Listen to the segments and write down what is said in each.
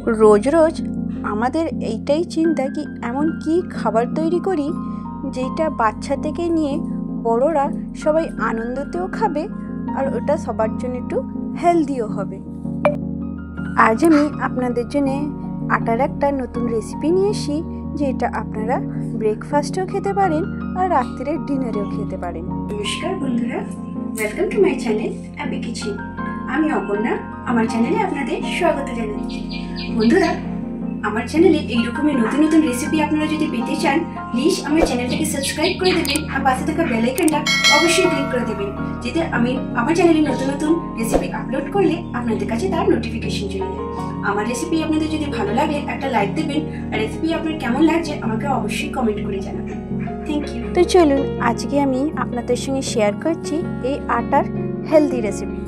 রোজ রোজ আমাদের এইটাই চিন্তা কি এমন কি খাবার তৈরি করি যেটা বাচ্চা থেকে নিয়ে বড়রা সবাই আনন্দতেও খাবে আর ওটা সবার জন্য একটু হেলদিও হবে। আজ আমি আপনাদের জন্য আটার একটা নতুন রেসিপি নিয়ে এসেছি যেটা আপনারা ব্রেকফাস্টেও খেতে পারেন আর রাত্রের ডিনারেও খেতে পারেন। নমস্কার বন্ধুরা, welcome to my channel Appy kitchen. আমি অপর্ণা, আমার চ্যানেলে আপনাদের স্বাগত জানাচ্ছি। বন্ধুরা, আমার চ্যানেলে এইরকমই নতুন নতুন রেসিপি আপনারা যদি পেতে চান, প্লিজ আমার চ্যানেলটাকে সাবস্ক্রাইব করে দেবেন আর পাশে থাকা বেল আইকনটা অবশ্যই ক্লিক করে দেবেন, যাতে আমি আমার চ্যানেলে নতুন নতুন রেসিপি আপলোড করলে আপনাদের কাছে তার নোটিফিকেশন চলে যায়। আমার রেসিপি আপনাদের যদি ভালো লাগে একটা লাইক দেবেন, আর রেসিপি আপনার কেমন লাগছে আমাকে অবশ্যই কমেন্ট করে জানাবেন। Thank you. তো চলুন, আজকে আমি আপনাদের সঙ্গে শেয়ার করছি এই আটার হেলদি রেসিপি।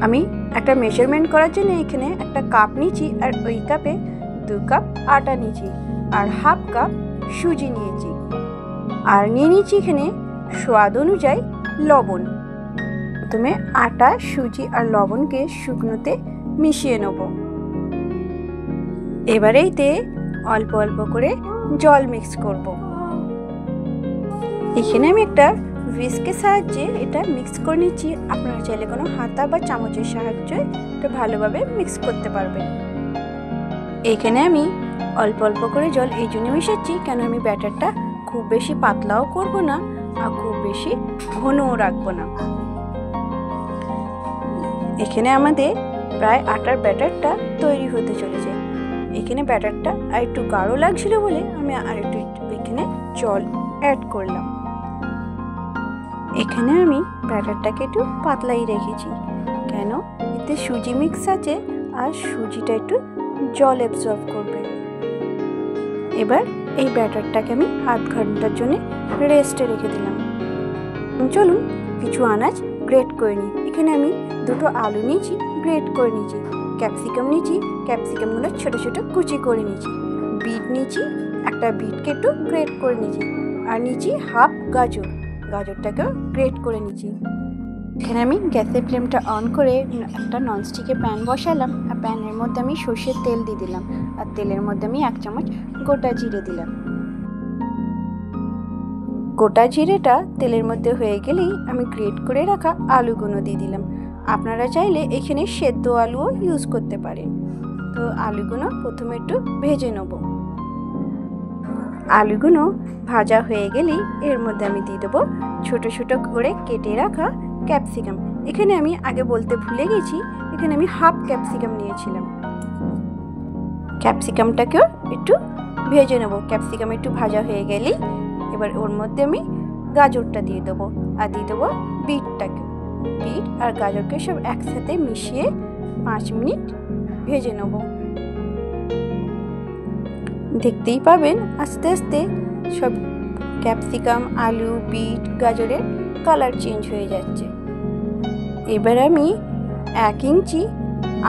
আমি একটা মেজারমেন্ট করার জন্য এখানে একটা কাপ নিয়েছি আর ওই কাপে 2 কাপ আটা নিয়েছি আর হাফ কাপ সুজি নিয়েছি আর নিয়ে নিয়েছি এখানে স্বাদ অনুযায়ী লবণ। প্রথমে আটা, সুজি আর লবণকে শুকনোতে মিশিয়ে নেব। এবারে এতে অল্প অল্প করে জল মিক্স করব। এখানে আমি একটা হুইস্কের সাহায্যে এটা মিক্স করে নিচ্ছি। আপনারা চাইলে কোনো হাতা বা চামচের সাহায্যে এটা ভালোভাবে মিক্স করতে পারবেন। এখানে আমি অল্প অল্প করে জল এই জন্য মিশাচ্ছি কেন আমি ব্যাটারটা খুব বেশি পাতলাও করব না আর খুব বেশি ঘনও রাখবো না। এখানে আমাদের প্রায় আটার ব্যাটারটা তৈরি হতে চলেছে। এখানে ব্যাটারটা আর একটু গাঢ় লাগছিল বলে আমি আর একটু এখানে জল অ্যাড করলাম। এখানে আমি ব্যাটারটাকে একটু পাতলাই রেখেছি কেন এতে সুজি মিক্স আছে আর সুজিটা একটু জল অ্যাবজর্ব করবে। এবার এই ব্যাটারটাকে আমি আধ ঘন্টার জন্য রেস্টে রেখে দিলাম। চলুন কিছু আনাজ গ্রেট করে নিই। এখানে আমি 2টো আলু নিয়েছি, গ্রেট করে নিয়েছি। ক্যাপসিকাম নিয়েছি, ক্যাপসিকামগুলো ছোট ছোট কুচি করে নিয়েছি। বিট নিয়েছি, একটা বিটকে একটু গ্রেট করে নিয়েছি আর নিয়েছি হাফ গাজর, গাজরটাকেও গ্রেট করে নিয়েছি। এখানে আমি গ্যাসের ফ্লেমটা অন করে একটা ননস্টিকের প্যান বসালাম আর প্যানের মধ্যে আমি সর্ষের তেল দিয়ে দিলাম আর তেলের মধ্যে আমি 1 চামচ গোটা জিরে দিলাম। গোটা জিরেটা তেলের মধ্যে হয়ে গেলেই আমি গ্রেট করে রাখা আলুগুলো দিয়ে দিলাম। আপনারা চাইলে এখানে সেদ্ধ আলুও ইউজ করতে পারেন। তো আলুগুলো প্রথমে একটু ভেজে নেব। আলুগুলো ভাজা হয়ে গেলেই এর মধ্যে আমি দিয়ে দেবো ছোট ছোট করে কেটে রাখা ক্যাপসিকাম। এখানে আমি আগে বলতে ভুলে গেছি, এখানে আমি হাফ ক্যাপসিকাম নিয়েছিলাম। ক্যাপসিকামটাকেও একটু ভেজে নেব। ক্যাপসিকাম একটু ভাজা হয়ে গেলেই এবার ওর মধ্যে আমি গাজরটা দিয়ে দেবো আর দিয়ে দেবো বিটটাকে। বিট আর গাজরকে সব একসাথে মিশিয়ে 5 মিনিট ভেজে নেব। দেখতেই পাবেন আস্তে আস্তে সব ক্যাপসিকাম, আলু, বিট, গাজরের কালার চেঞ্জ হয়ে যাচ্ছে। এবার আমি 1 ইঞ্চি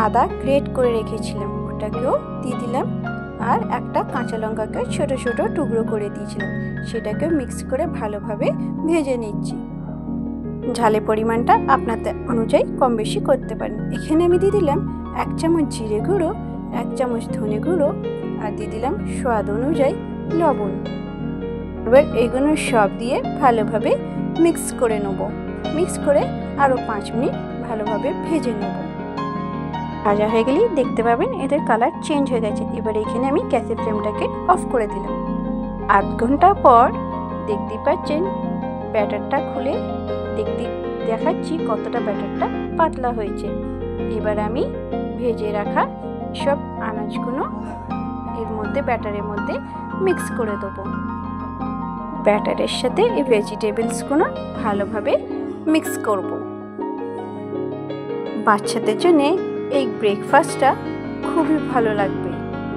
আদা গ্রেট করে রেখেছিলাম, ওটাকেও দিয়ে দিলাম আর একটা কাঁচা লঙ্কাকে ছোট ছোট টুকরো করে দিয়েছিলাম, সেটাকেও মিক্স করে ভালোভাবে ভেজে নিচ্ছি। ঝালের পরিমাণটা আপনাদের অনুযায়ী কম বেশি করতে পারেন। এখানে আমি দিয়ে দিলাম 1 চামচ জিরে গুঁড়ো, 1 চামচ ধনে গুঁড়ো আর দিয়ে দিলাম স্বাদ অনুযায়ী লবণ। এবার এইগুলো সব দিয়ে ভালোভাবে মিক্স করে নেব। মিক্স করে আরও 5 মিনিট ভালোভাবে ভেজে নেব। ভাজা হয়ে গেলেই দেখতে পাবেন এদের কালার চেঞ্জ হয়ে গেছে। এবার এখানে আমি গ্যাসের ফ্লেমটাকে অফ করে দিলাম। আধ ঘন্টা পর দেখতেই পাচ্ছেন ব্যাটারটা খুলে দেখাচ্ছি কতটা ব্যাটারটা পাতলা হয়েছে। এবার আমি ভেজে রাখা সব আনাজগুলো এর মধ্যে ব্যাটারের মধ্যে মিক্স করে দেবো। ব্যাটারের সাথে এই ভেজিটেবলসগুলো ভালোভাবে মিক্স করব। বাচ্চাদের জন্য এই ব্রেকফাস্টটা খুবই ভালো লাগবে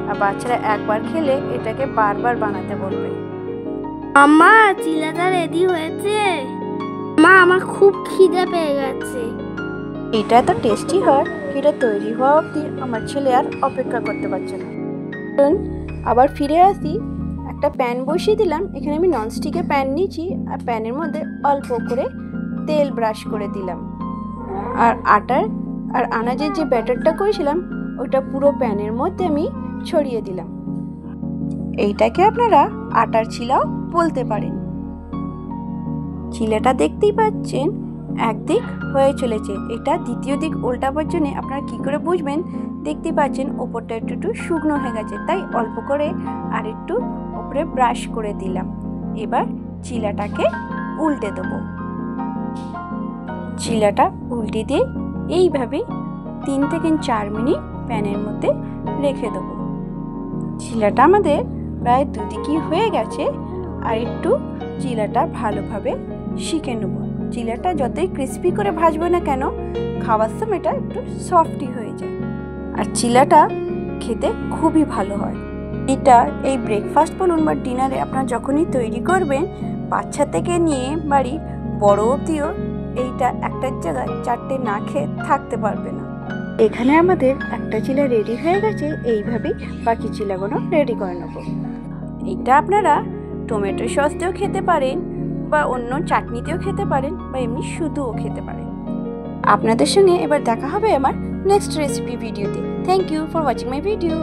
আর বাচ্চারা একবার খেলে এটাকে বারবার বানাতে বলবে। আম্মা, চিলাটা রেডি হয়েছে। মা, আমার খুব খিদে পেয়ে গেছে। এটা এত টেস্টি হয়, এটা তৈরি হওয়া অবধি আমার ছেলে আর অপেক্ষা করতে পারছে না। আবার ফিরে আসি, একটা প্যান বসিয়ে দিলাম। এখানে আমি ননস্টিকের প্যান নিয়েছি আর প্যানের মধ্যে অল্প করে তেল ব্রাশ করে দিলাম আর আটার আর আনাজের যে ব্যাটারটা করেছিলাম ওটা পুরো প্যানের মধ্যে আমি ছড়িয়ে দিলাম। এইটাকে আপনারা আটার চিলাও বলতে পারেন। চিলাটা দেখতেই পাচ্ছেন একদিক হয়ে চলেছে, এটা দ্বিতীয় দিক উল্টাবার জন্য আপনারা কি করে বুঝবেন? দেখতেই পাচ্ছেন ওপরটা একটু একটু শুকনো হয়ে গেছে, তাই অল্প করে আর একটু উপরে ব্রাশ করে দিলাম। এবার চিলাটাকে উল্টে দেবো। চিলাটা উল্টে দিয়ে এইভাবে 3 থেকে 4 মিনিট প্যানের মধ্যে রেখে দেবো। চিলাটা আমাদের প্রায় দুদিকই হয়ে গেছে, আর একটু চিলাটা ভালোভাবে শিখে নেব। চিলাটা যতই ক্রিস্পি করে ভাজবো না কেন, খাওয়ার সময় এটা একটু সফটই হয়ে যায়, আর চিলাটা খেতে খুবই ভালো হয়। এটা এই ব্রেকফাস্ট বলুন বা ডিনারে আপনারা যখনই তৈরি করবেন, বাচ্চা থেকে নিয়ে বাড়ি বড় অবধিও এইটা একটার জায়গায় 4টে না খেয়ে থাকতে পারবে না। এখানে আমাদের একটা চিলা রেডি হয়ে গেছে, এইভাবেই বাকি চিলাগুলো রেডি করে নেব। এটা আপনারা টমেটো সস দিয়েও খেতে পারেন, বা অন্য চাটনিতেও খেতে পারেন, বা এমনি শুধুও খেতে পারেন। আপনাদের সঙ্গে এবার দেখা হবে আমার নেক্সট রেসিপি ভিডিওতে। Thank you for watching my video.